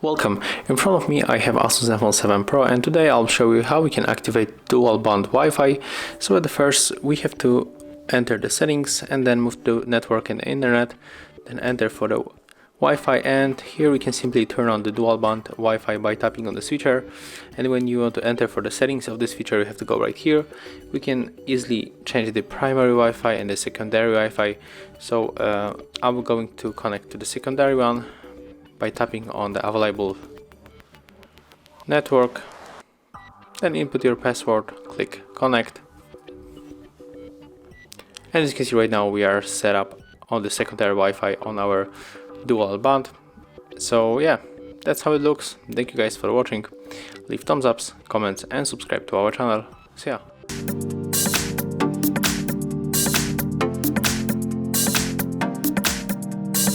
Welcome, in front of me I have ASUS Zenfone 7 Pro, and today I'll show you how we can activate dual band Wi-Fi. So at the first we have to enter the settings and then move to network and internet, then enter for the Wi-Fi, and here we can simply turn on the dual band Wi-Fi by tapping on the switcher. And when you want to enter for the settings of this feature, you have to go right here. We can easily change the primary Wi-Fi and the secondary Wi-Fi. So I'm going to connect to the secondary one by tapping on the available network, then input your password, click connect, and as you can see right now we are set up on the secondary Wi-Fi on our dual band. So yeah, that's how it looks. Thank you guys for watching. Leave thumbs ups, comments and subscribe to our channel. See ya.